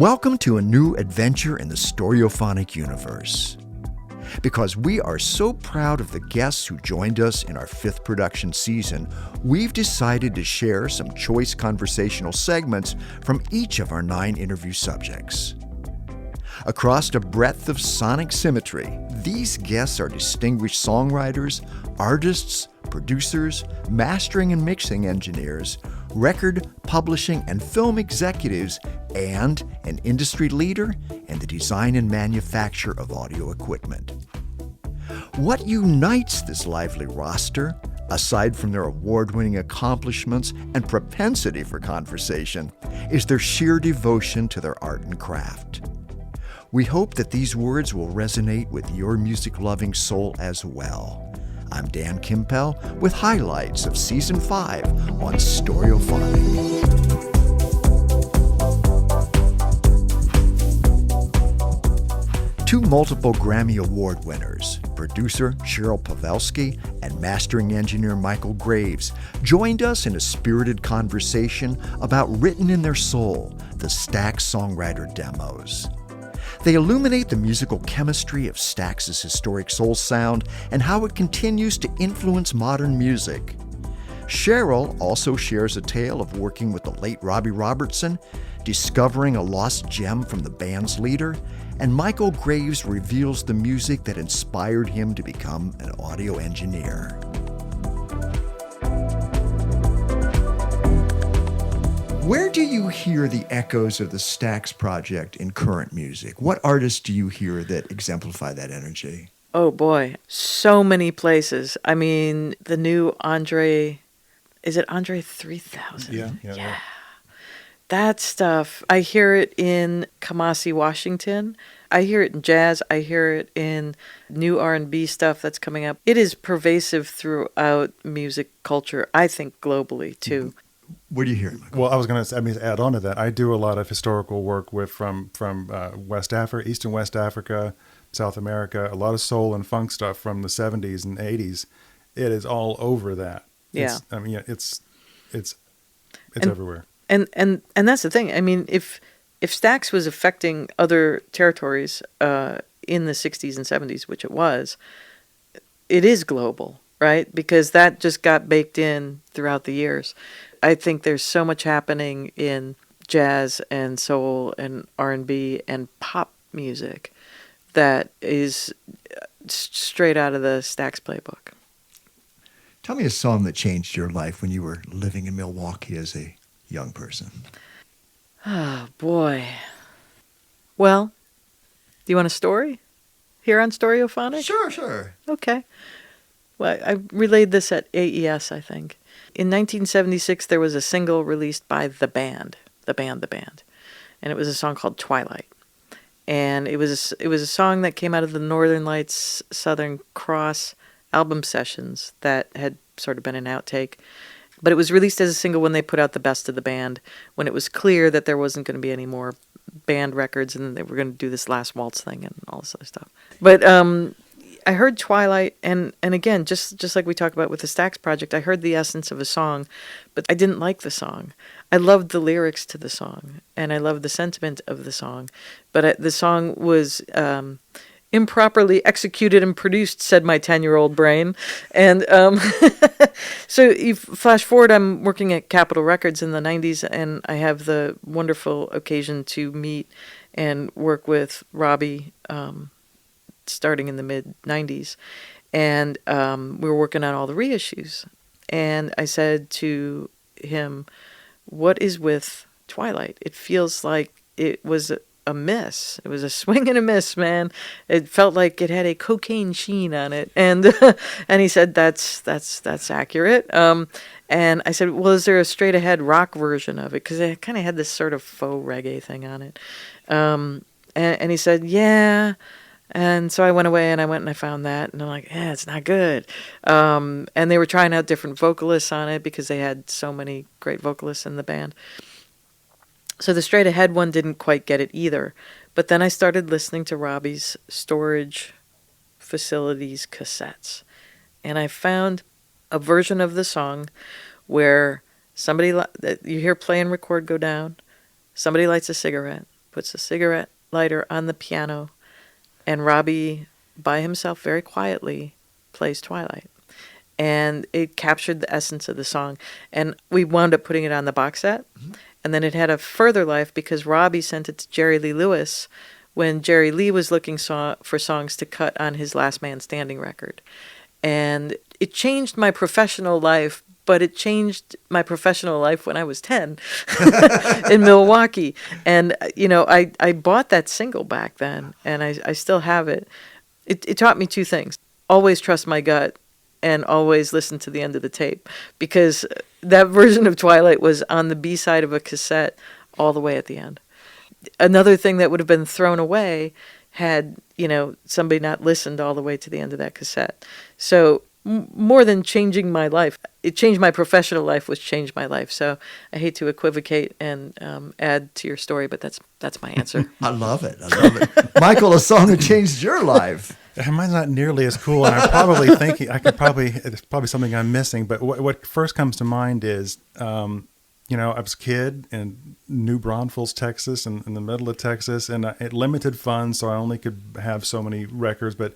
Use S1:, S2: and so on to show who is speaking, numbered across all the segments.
S1: Welcome to a new adventure in the Storyophonic universe. Because we are so proud of the guests who joined us in our 5th production season, we've decided to share some choice conversational segments from each of our 9 interview subjects. Across a breadth of sonic symmetry, these guests are distinguished songwriters, artists, producers, mastering and mixing engineers, record, publishing, and film executives, and an industry leader in the design and manufacture of audio equipment. What unites this lively roster, aside from their award-winning accomplishments and propensity for conversation, is their sheer devotion to their art and craft. We hope that these words will resonate with your music-loving soul as well. I'm Dan Kimpel with highlights of Season 5 on Storyophonic. Two multiple Grammy Award winners, producer Cheryl Pavelski and mastering engineer Michael Graves, joined us in a spirited conversation about Written in Their Soul, the Stax songwriter demos. They illuminate the musical chemistry of Stax's historic soul sound and how it continues to influence modern music. Cheryl also shares a tale of working with the late Robbie Robertson, discovering a lost gem from the band's leader, and Michael Graves reveals the music that inspired him to become an audio engineer. Where do you hear the echoes of the Stax project in current music? What artists do you hear that exemplify that energy?
S2: Oh boy, so many places. I mean, the new Andre, is it Andre 3000?
S3: Yeah.
S2: That stuff, I hear it in Kamasi, Washington. I hear it in jazz. I hear it in new R&B stuff that's coming up. It is pervasive throughout music culture, I think globally too.
S1: What do you hear, Michael?
S3: Well, I was going to add on to that. I do a lot of historical work with from West Africa, East and West Africa, South America, a lot of soul and funk stuff from the 70s and 80s. It is all over that.
S2: Yeah.
S3: It's everywhere.
S2: And that's the thing. I mean, if Stax was affecting other territories in the 60s and 70s, which it is global, right? Because that just got baked in throughout the years. I think there's so much happening in jazz and soul and R&B and pop music that is straight out of the Stax playbook.
S1: Tell me a song that changed your life when you were living in Milwaukee as a young person.
S2: Oh, boy. Well, do you want a story here on Storyophonic?
S1: Sure.
S2: Okay. Well, I relayed this at AES, I think. In 1976, there was a single released by the band, and it was a song called Twilight. And it was a song that came out of the Northern Lights Southern Cross album sessions that had sort of been an outtake. But it was released as a single when they put out the Best of the Band, when it was clear that there wasn't going to be any more band records and they were going to do this Last Waltz thing and all this other stuff. But I heard Twilight, and again, just like we talked about with the Stax project, I heard the essence of a song, but I didn't like the song. I loved the lyrics to the song, and I loved the sentiment of the song, but the song was improperly executed and produced, said my 10-year-old brain. And so you flash forward, I'm working at Capitol Records in the 90s, and I have the wonderful occasion to meet and work with Robbie starting in the mid-90s. And we were working on all the reissues. And I said to him, what is with Twilight? It feels like it was a miss. It was a swing and a miss, man. It felt like it had a cocaine sheen on it. And and he said, that's accurate. And I said, well, is there a straight ahead rock version of it? Because it kind of had this sort of faux reggae thing on it. And he said, yeah. And so I went away and I found that, and I'm like, it's not good. And they were trying out different vocalists on it because they had so many great vocalists in the band. So the straight ahead one didn't quite get it either. But then I started listening to Robbie's Storage Facilities cassettes. And I found a version of the song where somebody, you hear play and record go down, somebody lights a cigarette, puts a cigarette lighter on the piano, and Robbie, by himself, very quietly, plays Twilight. And it captured the essence of the song. And we wound up putting it on the box set. And then it had a further life because Robbie sent it to Jerry Lee Lewis when Jerry Lee was looking for songs to cut on his Last Man Standing record. And it changed my professional life, but it changed my professional life when I was 10 in Milwaukee. And, I bought that single back then, and I still have it. It taught me two things. Always trust my gut, and always listen to the end of the tape, because that version of Twilight was on the B-side of a cassette all the way at the end. Another thing that would have been thrown away had, somebody not listened all the way to the end of that cassette. So more than changing my life, it changed my professional life, which changed my life. So I hate to equivocate and add to your story, but that's my answer.
S1: I love it. Michael, a song that changed your life.
S3: Mine's not nearly as cool, and I'm probably thinking it's probably something I'm missing. But what first comes to mind is, I was a kid in New Braunfels, Texas, in the middle of Texas, and it limited funds, so I only could have so many records. But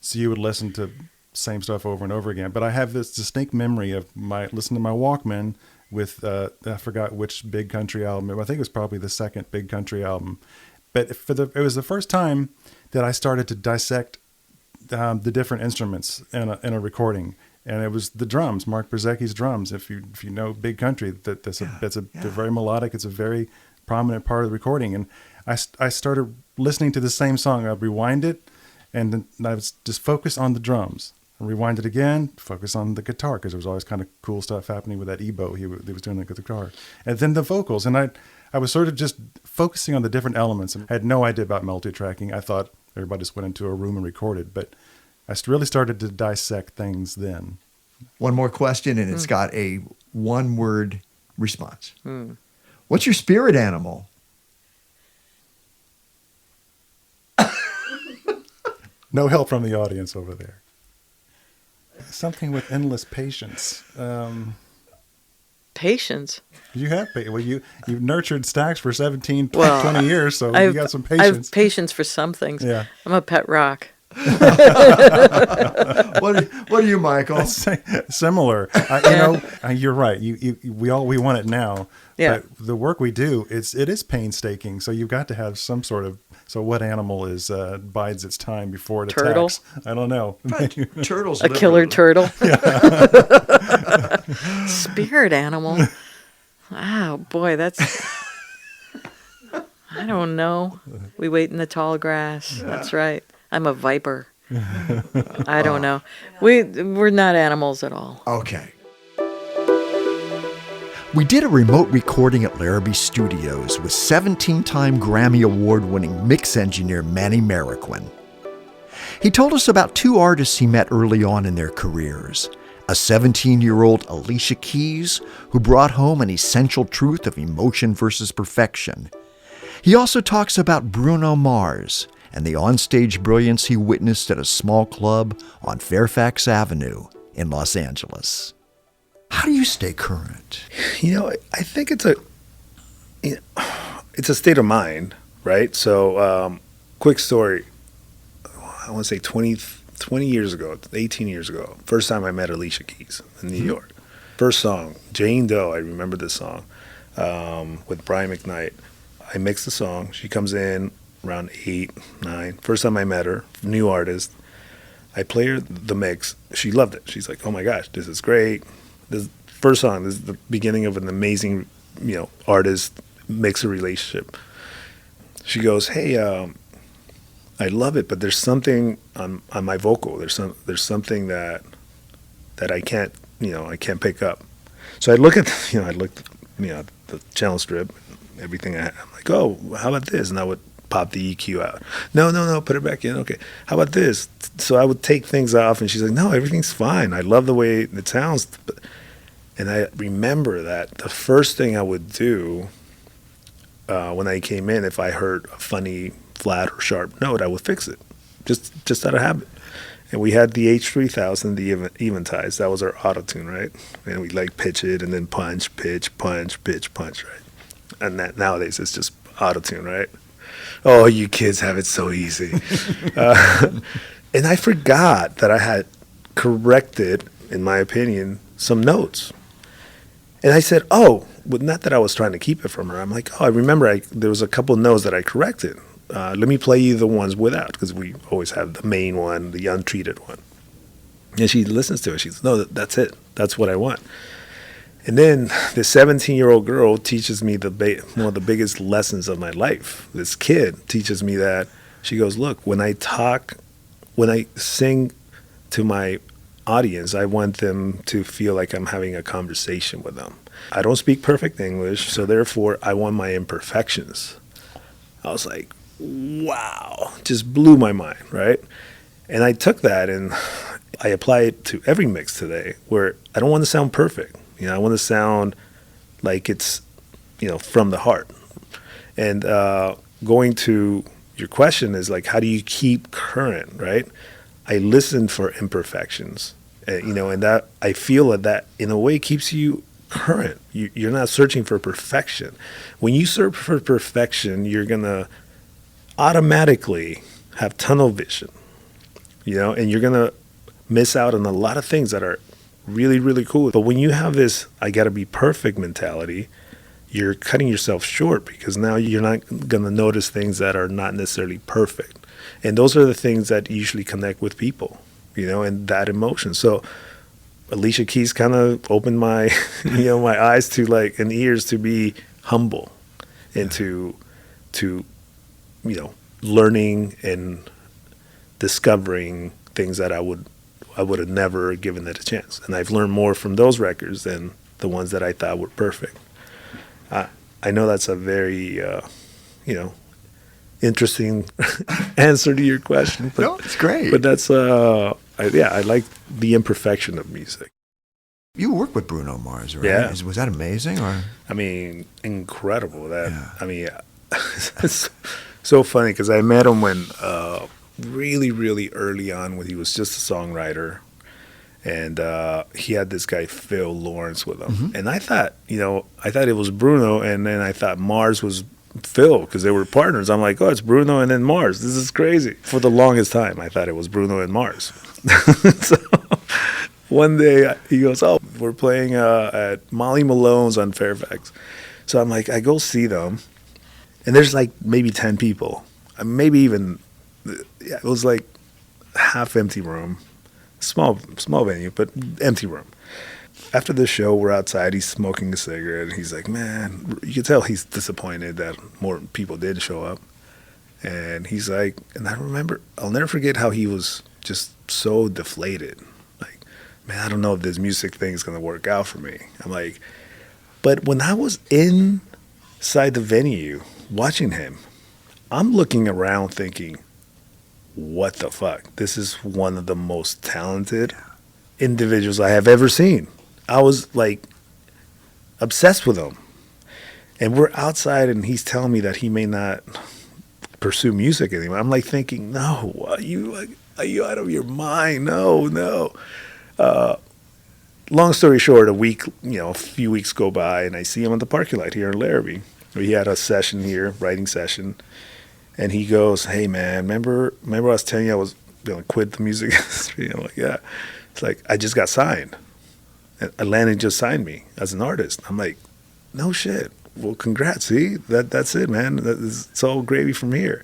S3: so you would listen to same stuff over and over again. But I have this distinct memory of listening to my Walkman with I forgot which Big Country album. I think it was probably the second Big Country album. But it was the first time that I started to dissect the different instruments in a recording, and it was the drums, Mark Brzezicki's drums. If you know Big Country, they're very melodic. It's a very prominent part of the recording, and I started listening to the same song. I'd rewind it, and then I was just focus on the drums. And rewind it again, focus on the guitar, because there was always kind of cool stuff happening with that Ebo he was doing with the guitar, and then the vocals, and I was sort of just focusing on the different elements, and I had no idea about multi-tracking. I thought everybody just went into a room and recorded, but I really started to dissect things then.
S1: One more question, and it's got a one-word response. What's your spirit animal?
S3: No help from the audience over there. Something with endless patience.
S2: Patience?
S3: You have you've nurtured Stax for 20 years, so you got some patience.
S2: I have patience for some things. Yeah. I'm a pet rock.
S1: What are you, Michael?
S3: Similar. You're right. We want it now.
S2: Yeah.
S3: But the work we do, it is painstaking. So you've got to have some sort of. So what animal bides its time before it
S2: turtle?
S3: Attacks? I don't know.
S1: Turtles.
S2: A killer turtle. Spirit animal. Oh boy, that's. I don't know. We wait in the tall grass. Yeah. That's right. I'm a viper. I don't know. We're not animals at all.
S1: Okay. We did a remote recording at Larrabee Studios with 17-time Grammy Award-winning mix engineer Manny Marroquin. He told us about two artists he met early on in their careers, a 17-year-old Alicia Keys, who brought home an essential truth of emotion versus perfection. He also talks about Bruno Mars and the onstage brilliance he witnessed at a small club on Fairfax Avenue in Los Angeles. How do you stay current?
S4: I think it's a state of mind, right? So, quick story. I want to say 20 years ago, 18 years ago, first time I met Alicia Keys in New York. First song, Jane Doe, I remember this song, with Brian McKnight. I mixed the song. She comes in around 8, 9. First time I met her, new artist. I play her the mix. She loved it. She's like, oh my gosh, this is great. This first song, this is the beginning of an amazing, artist mix a relationship. She goes, hey, I love it, but there's something on my vocal. There's something that I can't, I can't pick up. So I look at, the channel strip, everything I'm like, oh, how about this? And I would pop the EQ out. No, put it back in. Okay, how about this? So I would take things off, and she's like, no, everything's fine. I love the way it sounds. And I remember that the first thing I would do when I came in, if I heard a funny flat or sharp note, I would fix it, just out of habit. And we had the H3000, the Eventize. That was our auto-tune, right? And we pitch it and then punch, pitch, punch, pitch, punch, right? And that nowadays it's just auto-tune, right? Oh, you kids have it so easy. And I forgot that I had corrected, in my opinion, some notes. And I said, oh, well, not that I was trying to keep it from her. I'm like, oh, I remember there was a couple of notes that I corrected. Let me play you the ones without, because we always have the main one, the untreated one. And she listens to it. She says, no, that's it. That's what I want. And then the 17-year-old girl teaches me one of the biggest lessons of my life. This kid teaches me that. She goes, look, when I sing to my audience, I want them to feel like I'm having a conversation with them. I don't speak perfect English, so therefore I want my imperfections. I was like, wow, just blew my mind, right? And I took that and I apply it to every mix today, where I don't want to sound perfect. I want to sound like it's, from the heart. And going to your question is like, how do you keep current, right? I listen for imperfections, and that I feel that in a way keeps you current. You're not searching for perfection. When you search for perfection, you're going to automatically have tunnel vision, and you're going to miss out on a lot of things that are really, really cool. But when you have this I got to be perfect mentality, you're cutting yourself short, because now you're not going to notice things that are not necessarily perfect. And those are the things that usually connect with people, and that emotion. So Alicia Keys kind of opened my, my eyes to and ears to be humble and to learning and discovering things that I would have never given it a chance. And I've learned more from those records than the ones that I thought were perfect. I know that's a very, interesting answer to your question. But,
S1: No, it's great.
S4: But that's, I like the imperfection of music.
S1: You worked with Bruno Mars, right?
S4: Yeah.
S1: Was that amazing? Or
S4: Incredible.
S1: Yeah.
S4: It's so funny, because I met him when really, really early on, when he was just a songwriter. And he had this guy, Phil Lawrence, with him. Mm-hmm. And I thought it was Bruno, and then I thought Mars was Phil, because they were partners. I'm like, oh, it's Bruno and then Mars. This is crazy. For the longest time, I thought it was Bruno and Mars. So one day he goes, oh, we're playing at Molly Malone's on Fairfax. So I'm like, I go see them, and there's like maybe 10 people. Maybe even, it was like half empty room. Small venue, but empty room. After the show, we're outside. He's smoking a cigarette. He's like, man, you can tell he's disappointed that more people did show up. And he's like, and I'll never forget how he was just so deflated. Like, man, I don't know if this music thing is going to work out for me. I'm like, but when I was inside the venue watching him, I'm looking around thinking, what the fuck? This is one of the most talented individuals I have ever seen. I was like obsessed with him. And we're outside, and he's telling me that he may not pursue music anymore. I'm like thinking, no, are you out of your mind? No. Long story short, a few weeks go by, and I see him on the parking lot here in Larrabee. We had a session here, writing session. And he goes, hey, man, remember I was telling you I was going to quit the music industry? I'm like, yeah. It's like, I just got signed. Atlantic just signed me as an artist. I'm like, no shit. Well, congrats. See, that's it, man. It's all gravy from here.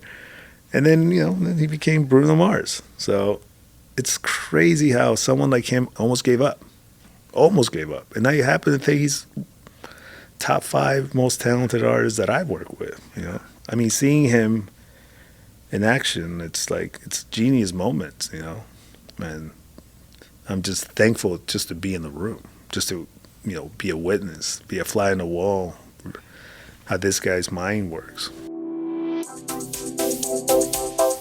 S4: And then, then he became Bruno Mars. So it's crazy how someone like him almost gave up. And now you happen to think he's top 5 most talented artists that I've worked with, seeing him in action, it's genius moments, and I'm just thankful just to be in the room, just to, be a witness, be a fly on the wall, how this guy's mind works.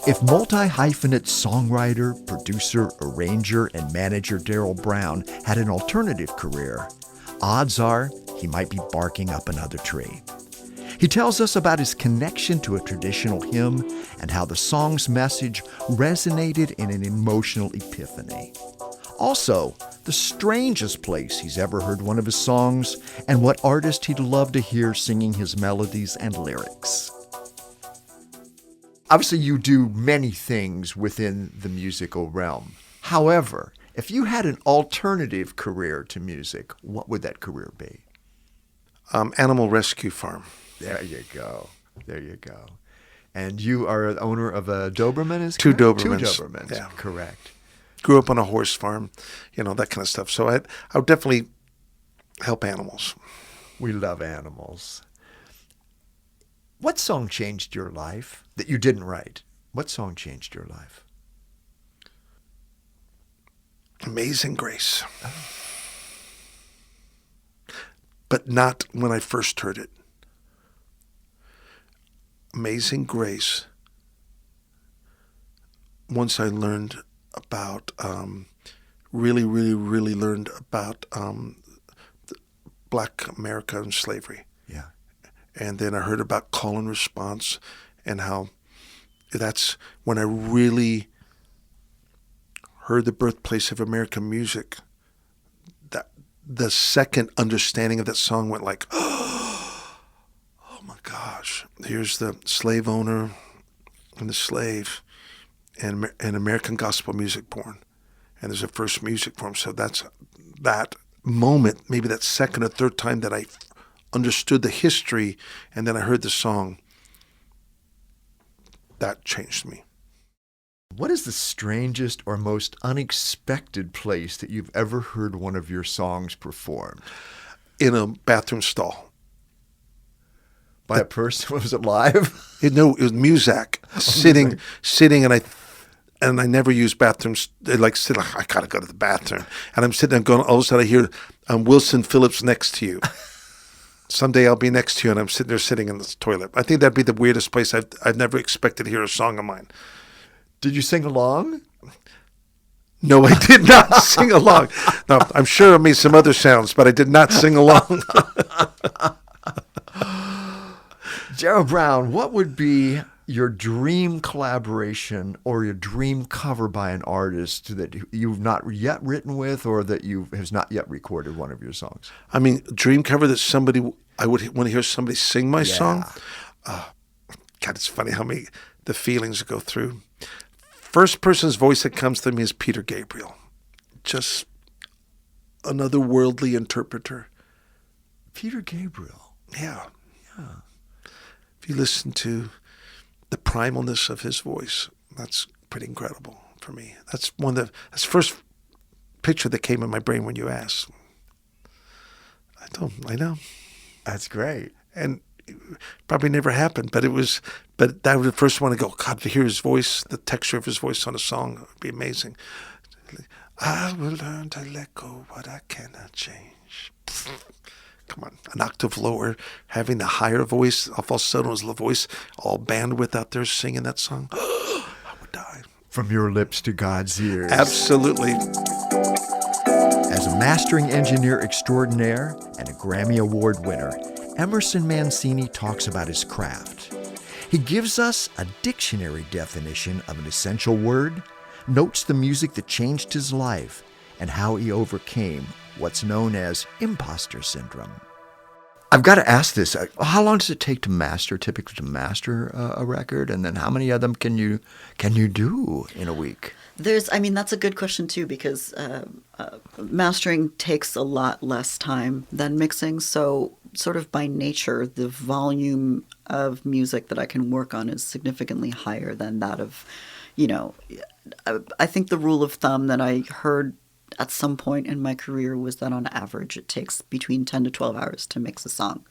S1: If multi-hyphenate songwriter, producer, arranger, and manager Darryl Brown had an alternative career, odds are he might be barking up another tree. He tells us about his connection to a traditional hymn and how the song's message resonated in an emotional epiphany. Also, the strangest place he's ever heard one of his songs and what artist he'd love to hear singing his melodies and lyrics. Obviously, you do many things within the musical realm. However, if you had an alternative career to music, what would that career be?
S5: Animal rescue farm.
S1: There you go. There you go. And you are the owner of a Doberman, is
S5: Two
S1: correct?
S5: Dobermans.
S1: Two Dobermans,
S5: Yeah.
S1: correct.
S5: Grew up on a horse farm, that kind of stuff. So I would definitely help animals.
S1: We love animals. What song changed your life that you didn't write? What song changed your life?
S5: Amazing Grace. But not when I first heard it. Amazing Grace. Once I learned about, really learned about Black America and slavery.
S1: Yeah.
S5: And then I heard about call and response and how that's when I really heard the birthplace of American music. That the second understanding of that song went like, oh my gosh, here's the slave owner and the slave and American gospel music born. And there's a first music form. So that's that moment, maybe that second or third time that I understood the history and then I heard the song, that changed me.
S1: What is the strangest or most unexpected place that you've ever heard one of your songs performed?
S5: In a bathroom stall.
S1: By a person? Was it live?
S5: It was Muzak sitting, and I never use bathrooms. I gotta go to the bathroom, and I'm sitting there going. All of a sudden, I hear Wilson Phillips next to you. Someday I'll be next to you, and I'm sitting in the toilet. I think that'd be the weirdest place. I've never expected to hear a song of mine.
S1: Did you sing along?
S5: No, I did not sing along. No, I'm sure I made some other sounds, but I did not sing along.
S1: Gerald Brown, what would be your dream collaboration or your dream cover by an artist that you've not yet written with or that has not yet recorded one of your songs?
S5: I mean, dream cover that I would want to hear somebody sing my song. God, it's funny how the feelings go through. First person's voice that comes to me is Peter Gabriel. Just another worldly interpreter.
S1: Peter Gabriel.
S5: Yeah. If you listen to the primalness of his voice, that's pretty incredible for me. That's that's the first picture that came in my brain when you asked. I know.
S1: That's great.
S5: And it probably never happened, but that was the first one to go, God, to hear his voice, the texture of his voice on a song would be amazing. I will learn to let go what I cannot change. Come on, an octave lower, having the higher voice, a falsetto's voice, all bandwidth out there singing that song. I would die.
S1: From your lips to God's ears.
S5: Absolutely.
S1: As a mastering engineer extraordinaire and a Grammy Award winner, Emerson Mancini talks about his craft. He gives us a dictionary definition of an essential word, notes the music that changed his life, and how he overcame what's known as imposter syndrome. I've got to ask this. How long does it take typically to master a record? And then how many of them can you do in a week?
S6: That's a good question too, because mastering takes a lot less time than mixing. So sort of by nature, the volume of music that I can work on is significantly higher than that of, I think the rule of thumb that I heard at some point in my career was that on average it takes between 10 to 12 hours to mix a song.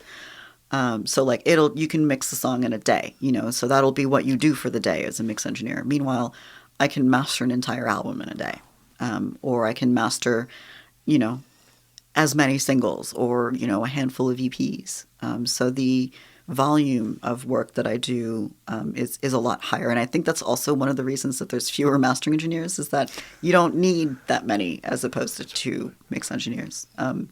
S6: You can mix a song in a day, so that'll be what you do for the day as a mix engineer. Meanwhile, I can master an entire album in a day, or I can master, as many singles or, a handful of EPs. So the volume of work that I do is a lot higher. And I think that's also one of the reasons that there's fewer mastering engineers is that you don't need that many as opposed to two mix engineers. And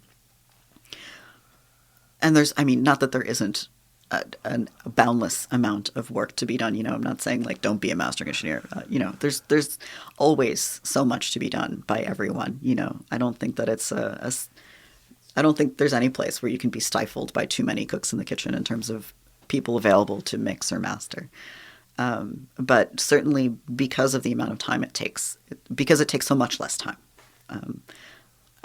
S6: there's, not that there isn't a boundless amount of work to be done. I'm not saying don't be a mastering engineer. There's always so much to be done by everyone. I don't think that it's I don't think there's any place where you can be stifled by too many cooks in the kitchen in terms of people available to mix or master. But certainly because of the amount of time it takes, because it takes so much less time.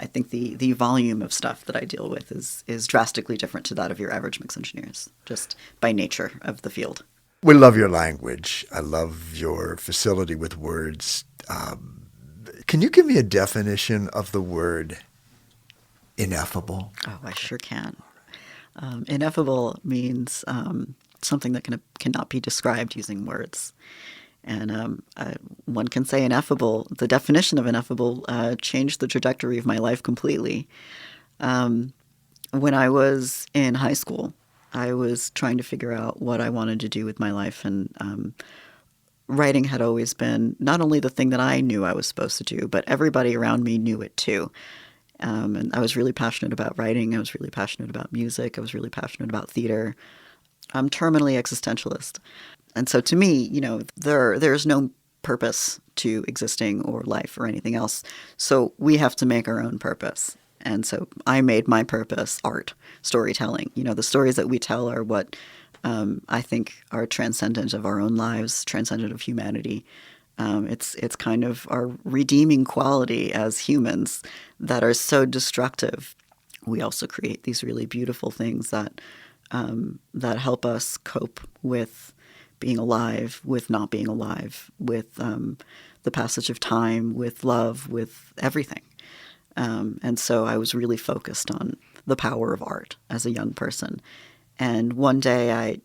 S6: I think the volume of stuff that I deal with is drastically different to that of your average mix engineers, just by nature of the field.
S1: We love your language. I love your facility with words. Can you give me a definition of the word ineffable?
S6: Oh, I sure can. Ineffable means something that cannot be described using words. And one can say ineffable, the definition of ineffable changed the trajectory of my life completely. When I was in high school, I was trying to figure out what I wanted to do with my life. And writing had always been not only the thing that I knew I was supposed to do, but everybody around me knew it too. And I was really passionate about writing. I was really passionate about music. I was really passionate about theater. I'm terminally existentialist. And so to me, there's no purpose to existing or life or anything else. So we have to make our own purpose. And so I made my purpose art, storytelling. The stories that we tell are what I think are transcendent of our own lives, transcendent of humanity. It's kind of our redeeming quality as humans that are so destructive. We also create these really beautiful things that help us cope with being alive, with not being alive, with the passage of time, with love, with everything. And so I was really focused on the power of art as a young person. And one day I,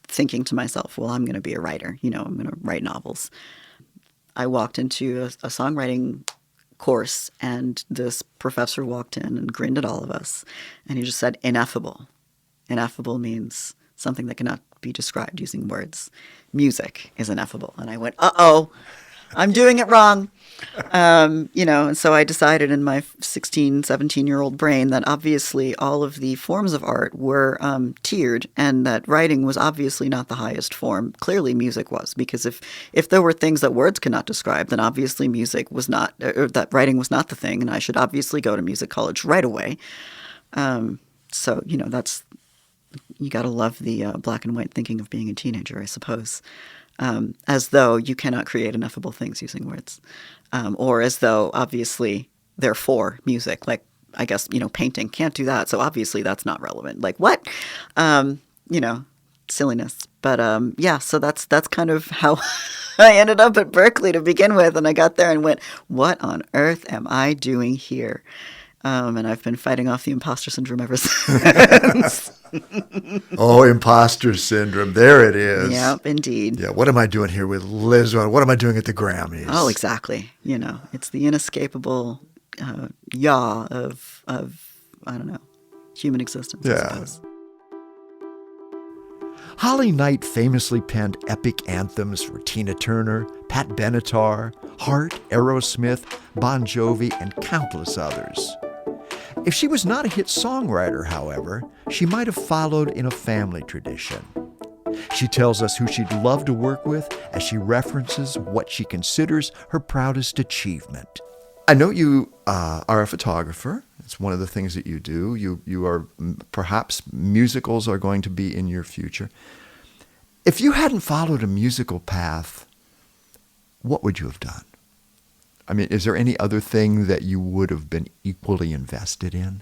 S6: thinking to myself, well, I'm going to be a writer. I'm going to write novels. I walked into a songwriting course, and this professor walked in and grinned at all of us. And he just said, ineffable. Ineffable means something that cannot be described using words. Music is ineffable. And I went, uh-oh, I'm doing it wrong. And so I decided in my 16, 17-year-old brain that obviously all of the forms of art were tiered, and that writing was obviously not the highest form. Clearly music was, because if there were things that words could not describe, then obviously music was not, or that writing was not the thing, and I should obviously go to music college right away. So, that's, you got to love the black and white thinking of being a teenager, I suppose. As though you cannot create ineffable things using words. Or as though, obviously, therefore, music, like, I guess, painting can't do that. So obviously that's not relevant. Like, what? Silliness. But yeah, so that's kind of how I ended up at Berkeley to begin with. And I got there and went, what on earth am I doing here? And I've been fighting off the imposter syndrome ever since.
S1: Oh, imposter syndrome. There it is.
S6: Yep, indeed.
S1: Yeah, what am I doing here with Liz? What am I doing at the Grammys?
S6: Oh, exactly. It's the inescapable yaw of I don't know, human existence, I suppose.
S1: Holly Knight famously penned epic anthems for Tina Turner, Pat Benatar, Heart, Aerosmith, Bon Jovi, and countless others. If she was not a hit songwriter, however, she might have followed in a family tradition. She tells us who she'd love to work with as she references what she considers her proudest achievement. I know you are a photographer. It's one of the things that you do. You are, perhaps musicals are going to be in your future. If you hadn't followed a musical path, what would you have done? I mean, is there any other thing that you would have been equally invested in?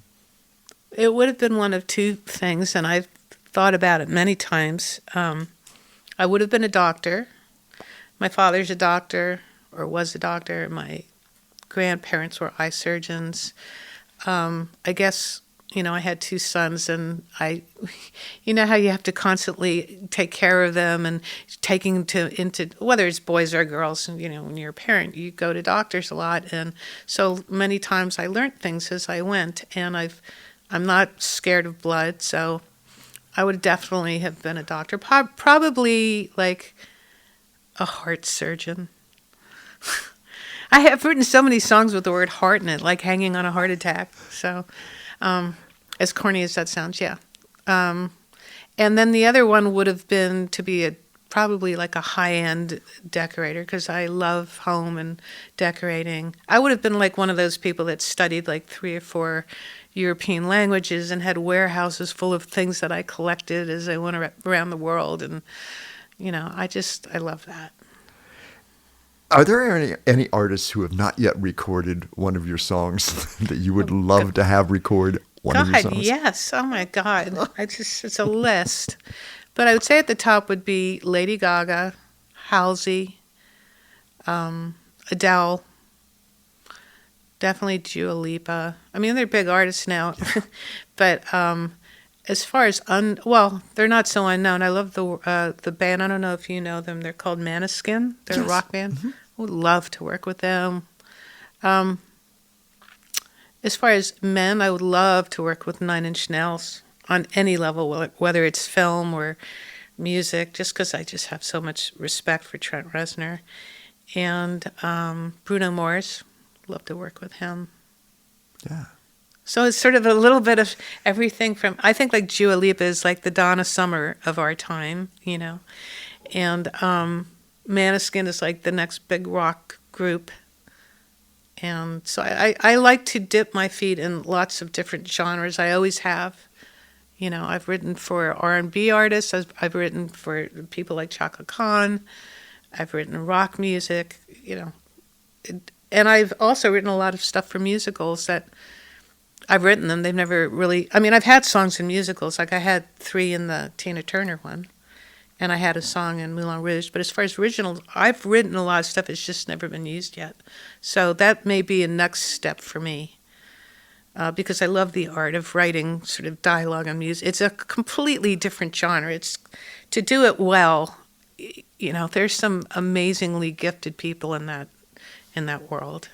S7: It would have been one of two things, and I've thought about it many times. I would have been a doctor. My father's a doctor, or was a doctor. My grandparents were eye surgeons. I guess, I had two sons, and you know how you have to constantly take care of them and taking into whether it's boys or girls. When you're a parent, you go to doctors a lot, and so many times I learned things as I went, and I'm not scared of blood, so I would definitely have been a doctor. Probably like a heart surgeon. I have written so many songs with the word heart in it, like Hanging on a Heart Attack. So, as corny as that sounds, yeah. And then the other one would have been to be probably like a high-end decorator, because I love home and decorating. I would have been like one of those people that studied like 3 or 4 European languages and had warehouses full of things that I collected as I went around the world. And I love that.
S1: Are there any artists who have not yet recorded one of your songs that you would love to have record one of your
S7: God,
S1: songs?
S7: yes. Oh my God. It's a list. But I would say at the top would be Lady Gaga, Halsey, Adele, definitely Dua Lipa. I mean, they're big artists now. But as far as they're not so unknown. I love the band. I don't know if you know them. They're called Maneskin. They're a rock band. Mm-hmm. Would love to work with them. As far as men, I would love to work with Nine Inch Nails on any level, whether it's film or music, just because I just have so much respect for Trent Reznor. And Bruno Mars, love to work with him.
S1: Yeah.
S7: So it's sort of a little bit of everything from, I think like Dua Lipa is like the Donna Summer of our time, And Maneskin is like the next big rock group. And so I like to dip my feet in lots of different genres. I always have. I've written for R&B artists. I've written for people like Chaka Khan. I've written rock music, And I've also written a lot of stuff for musicals that I've written them. They've never really... I mean, I've had songs in musicals. Like I had 3 in the Tina Turner one. And I had a song in Moulin Rouge. But as far as original, I've written a lot of stuff. It's just never been used yet. So that may be a next step for me. Because I love the art of writing sort of dialogue and music. It's a completely different genre. It's to do it well, there's some amazingly gifted people in that world.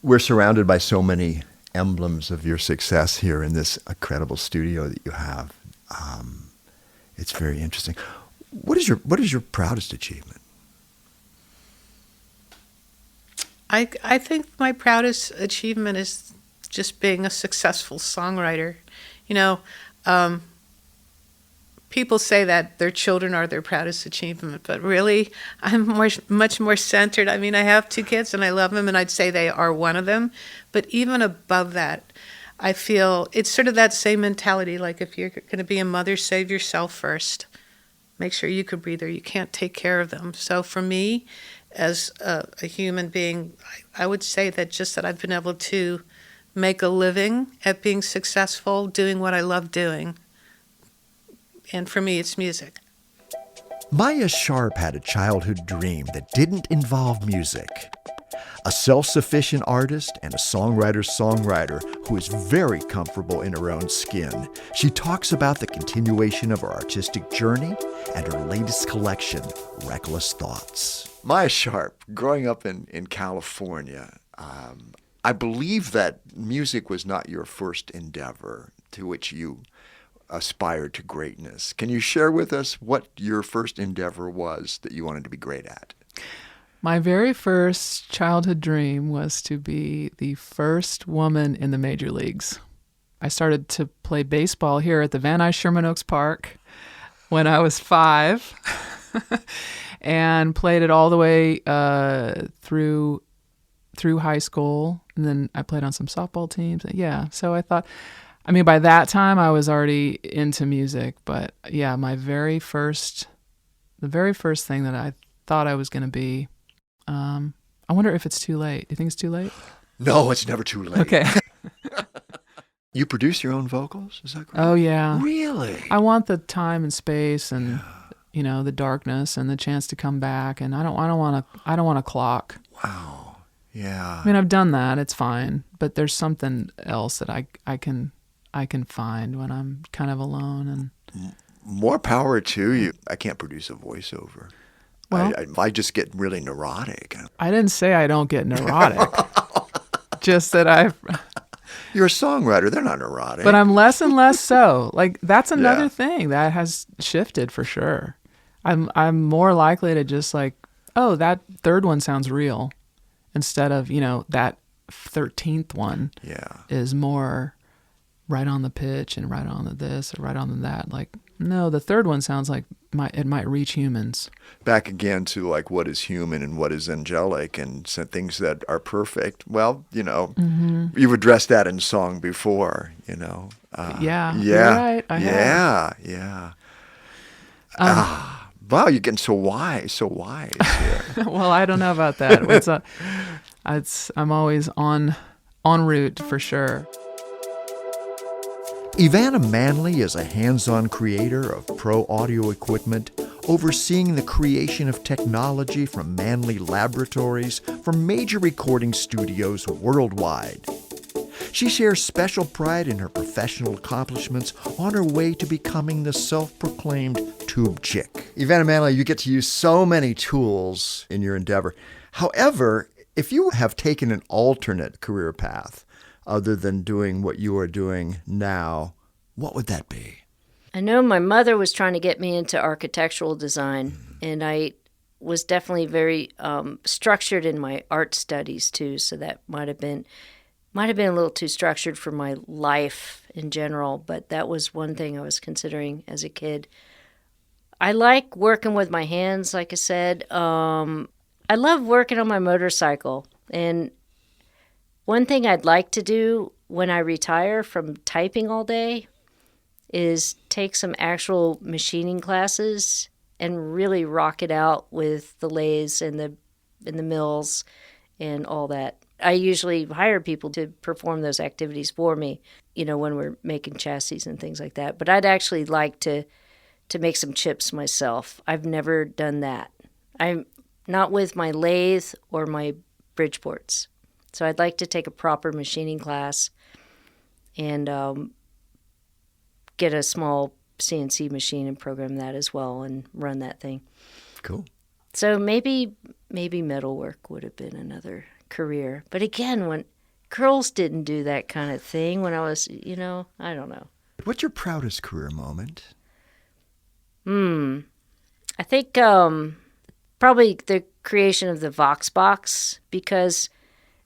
S1: We're surrounded by so many emblems of your success here in this incredible studio that you have. It's very interesting. What is your proudest achievement?
S7: I think my proudest achievement is just being a successful songwriter. People say that their children are their proudest achievement, but really, I'm much more centered. I mean, I have 2 kids and I love them, and I'd say they are one of them. But even above that, I feel it's sort of that same mentality. Like if you're going to be a mother, save yourself first. Make sure you can breathe, or you can't take care of them. So for me, as a human being, I would say that I've been able to make a living at being successful, doing what I love doing. And for me, it's music.
S1: Maya Sharp had a childhood dream that didn't involve music. A self-sufficient artist and a songwriter who is very comfortable in her own skin. She talks about the continuation of her artistic journey and her latest collection, Reckless Thoughts. Maya Sharp, growing up in California, I believe that music was not your first endeavor to which you aspired to greatness. Can you share with us what your first endeavor was that you wanted to be great at?
S8: My very first childhood dream was to be the first woman in the major leagues. I started to play baseball here at the Van Nuys Sherman Oaks Park when I was 5 and played it all the way through high school. And then I played on some softball teams. Yeah, so I thought... by that time I was already into music, but yeah, the very first thing that I thought I was going to be, I wonder if it's too late. Do you think it's too late?
S1: No, it's never too late.
S8: Okay.
S1: You produce your own vocals? Is that correct?
S8: Oh yeah.
S1: Really?
S8: I want the time and space and, the darkness and the chance to come back. And I don't want a clock.
S1: Wow. Yeah.
S8: I've done that. It's fine. But there's something else that I can find when I'm kind of alone. And
S1: more power to you. I can't produce a voiceover.
S8: Well,
S1: I just get really neurotic.
S8: I didn't say I don't get neurotic. Just that
S1: You're a songwriter. They're not neurotic.
S8: But I'm less and less so. Like that's another thing that has shifted for sure. I'm more likely to just like, oh, that third one sounds real, instead of that 13th one is more right on the pitch and right on the this or right on the that. Like, no, the third one sounds like it might reach humans.
S1: Back again to like what is human and what is angelic and some things that are perfect. Well, you've addressed that in song before,
S8: Yeah. You're right. I have.
S1: Yeah. Wow, you're getting so wise here.
S8: Well, I don't know about that. I'm always en route for sure.
S1: Ivana Manley is a hands-on creator of pro audio equipment, overseeing the creation of technology from Manley Laboratories for major recording studios worldwide. She shares special pride in her professional accomplishments on her way to becoming the self-proclaimed tube chick. Ivana Manley, you get to use so many tools in your endeavor. However, if you have taken an alternate career path other than doing what you are doing now, what would that be?
S9: I know my mother was trying to get me into architectural design, and I was definitely very structured in my art studies too, so that might have been a little too structured for my life in general, but that was one thing I was considering as a kid. I like working with my hands, like I said. I love working on my motorcycle, and one thing I'd like to do when I retire from typing all day is take some actual machining classes and really rock it out with the lathes and the mills and all that. I usually hire people to perform those activities for me, when we're making chassis and things like that. But I'd actually like to make some chips myself. I've never done that. I'm not with my lathe or my Bridgeports. So I'd like to take a proper machining class and get a small CNC machine and program that as well and run that thing.
S1: Cool.
S9: So maybe metalwork would have been another career. But again, when girls didn't do that kind of thing when I was, I don't know.
S1: What's your proudest career moment?
S9: I think probably the creation of the Vox Box, because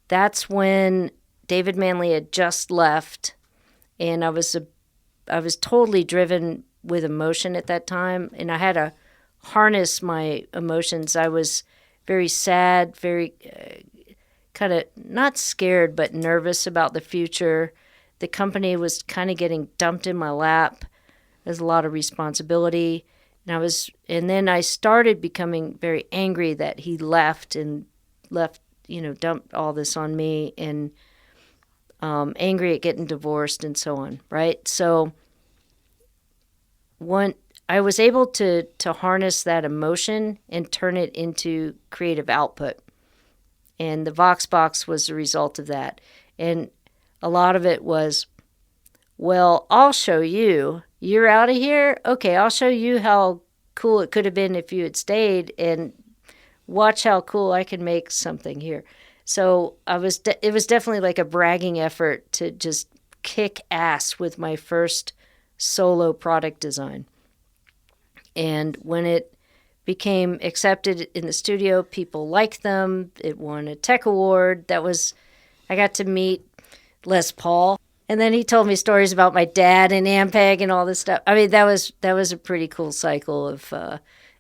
S9: that's when David Manley had just left, and I was totally driven with emotion at that time, and I had to harness my emotions. I was very sad, very kind of not scared, but nervous about the future. The company was kind of getting dumped in my lap. There's a lot of responsibility, and then I started becoming very angry that he left, dumped all this on me, and angry at getting divorced and so on, right? So I was able to harness that emotion and turn it into creative output. And the Vox Box was the result of that. And a lot of it was, well, I'll show you. You're out of here? Okay, I'll show you how cool it could have been if you had stayed, and watch how cool I can make something here. So it was definitely like a bragging effort to just kick ass with my first solo product design. And when it became accepted in the studio, people liked them. It won a tech award. I got to meet Les Paul. And then he told me stories about my dad and Ampeg and all this stuff. I mean, that was a pretty cool cycle of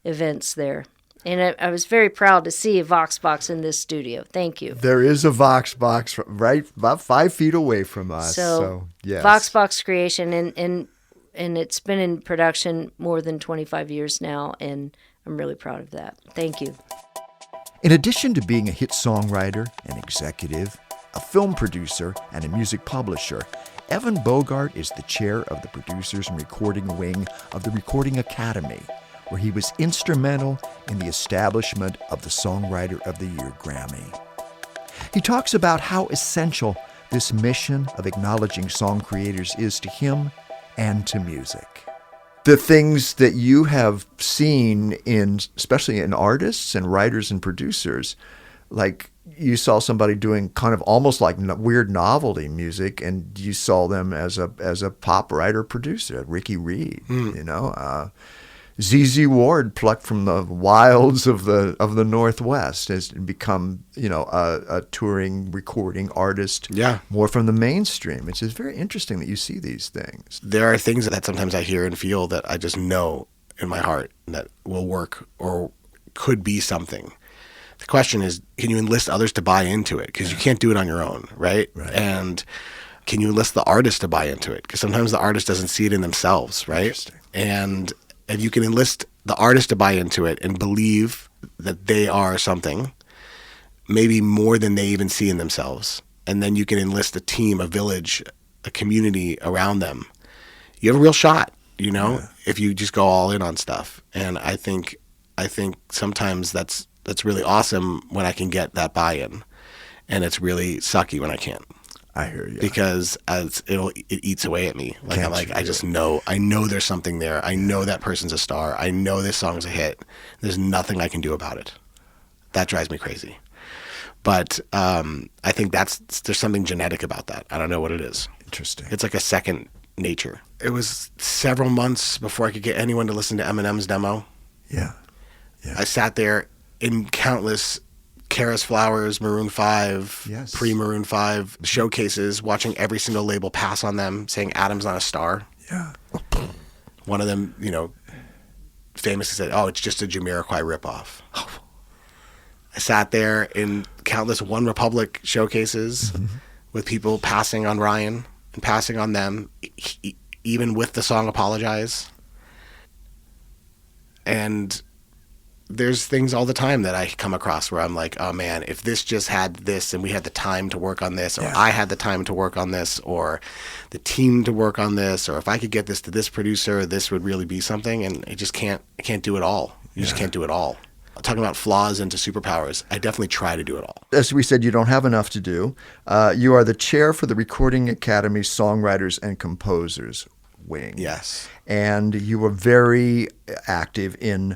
S9: events there. And I was very proud to see a Vox Box in this studio. Thank you.
S1: There is a Vox Box right about 5 feet away from us. So yes.
S9: Vox Box creation, and it's been in production more than 25 years now, and I'm really proud of that. Thank you.
S1: In addition to being a hit songwriter, an executive, a film producer, and a music publisher, Evan Bogart is the chair of the Producers and Recording Wing of the Recording Academy, where he was instrumental in the establishment of the Songwriter of the Year Grammy. He talks about how essential this mission of acknowledging song creators is to him and to music. The things that you have seen especially in artists and writers and producers, like you saw somebody doing kind of almost like weird novelty music, and you saw them as a pop writer producer, Ricky Reed, ZZ Ward, plucked from the wilds of the Northwest, has become a touring recording artist.
S10: Yeah,
S1: more from the mainstream. It's just very interesting that you see these things.
S10: There are things that sometimes I hear and feel that I just know in my heart that will work or could be something. The question is, can you enlist others to buy into it? Because you can't do it on your own, right? And can you enlist the artist to buy into it? Because sometimes the artist doesn't see it in themselves, right? And you can enlist the artist to buy into it and believe that they are something, maybe more than they even see in themselves. And then you can enlist a team, a village, a community around them. You have a real shot, if you just go all in on stuff. And I think sometimes that's really awesome when I can get that buy-in, and it's really sucky when I can't.
S1: I hear you.
S10: Because it eats away at me. I know there's something there. I know that person's a star. I know this song's a hit. There's nothing I can do about it. That drives me crazy. But I think there's something genetic about that. I don't know what it is.
S1: Interesting.
S10: It's like a second nature. It was several months before I could get anyone to listen to Eminem's demo.
S1: Yeah.
S10: I sat there in countless Karis Flowers, Maroon 5,
S1: Yes.
S10: pre-Maroon 5 showcases, watching every single label pass on them, saying Adam's not a star.
S1: Yeah.
S10: One of them, famously said, "Oh, it's just a Jamiroquai ripoff." I sat there in countless One Republic showcases with people passing on Ryan and passing on them, even with the song Apologize. And there's things all the time that I come across where I'm like, oh man, if this just had this and we had the time to work on this, or I had the time to work on this, or the team to work on this, or if I could get this to this producer, this would really be something. And I can't do it all. You just can't do it all. Talking about flaws into superpowers, I definitely try to do it all.
S1: As we said, you don't have enough to do. You are the chair for the Recording Academy Songwriters and Composers Wing.
S10: Yes.
S1: And you were very active in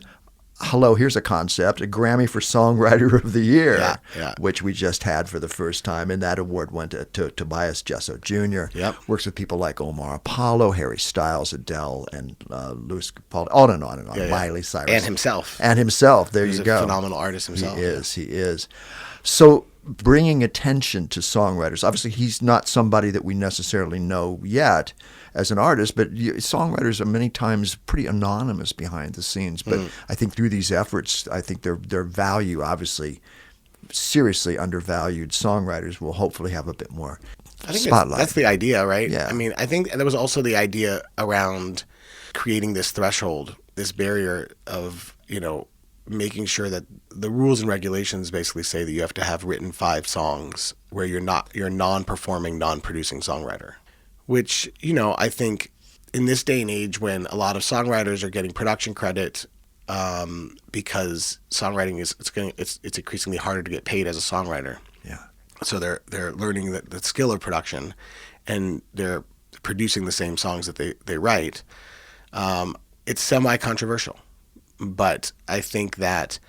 S1: hello, here's a concept, a Grammy for Songwriter of the Year, which we just had for the first time. And that award went to Tobias Jesso Jr.
S10: Yep.
S1: Works with people like Omar Apollo, Harry Styles, Adele, and Louis Capaldi, on and on, Miley Cyrus.
S10: And himself.
S1: There
S10: He's
S1: you go.
S10: He's a phenomenal artist himself.
S1: He is. So bringing attention to songwriters, obviously he's not somebody that we necessarily know yet as an artist, but songwriters are many times pretty anonymous behind the scenes. But I think through these efforts, I think their value, obviously, seriously undervalued songwriters will hopefully have a bit more spotlight.
S10: That's the idea, right?
S1: Yeah.
S10: I mean, I think there was also the idea around creating this threshold, this barrier of, making sure that the rules and regulations basically say that you have to have written 5 songs where you're a non-performing, non-producing songwriter. Which, I think in this day and age when a lot of songwriters are getting production credit because songwriting it's increasingly harder to get paid as a songwriter.
S1: Yeah.
S10: So they're learning the skill of production, and they're producing the same songs that they write. It's semi-controversial, but I think that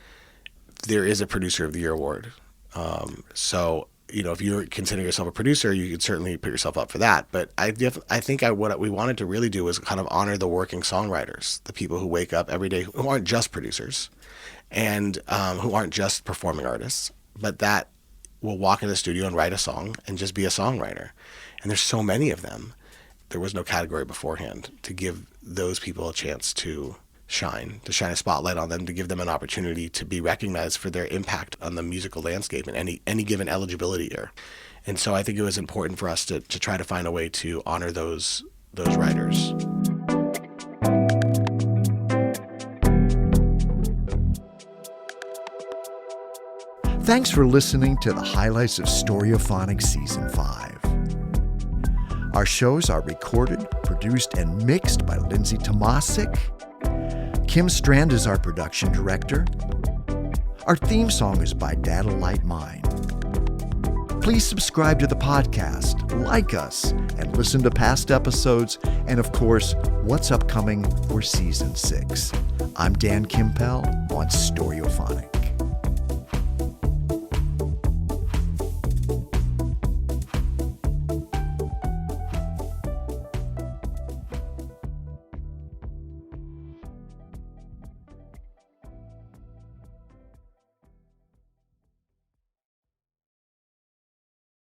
S10: there is a Producer of the Year award. So if you're considering yourself a producer, you could certainly put yourself up for that. But I think what we wanted to really do was kind of honor the working songwriters, the people who wake up every day, who aren't just producers, and who aren't just performing artists, but that will walk into the studio and write a song and just be a songwriter. And there's so many of them. There was no category beforehand to give those people a chance to shine a spotlight on them, to give them an opportunity to be recognized for their impact on the musical landscape in any given eligibility year. And so I think it was important for us to try to find a way to honor those writers.
S1: Thanks for listening to the highlights of Storyophonic Season 5. Our shows are recorded, produced, and mixed by Lindsay Tomasic. Kim Strand is our production director. Our theme song is by Data Light Mind. Please subscribe to the podcast, like us, and listen to past episodes, and of course, what's upcoming for Season 6. I'm Dan Kimpel on Storyophonic.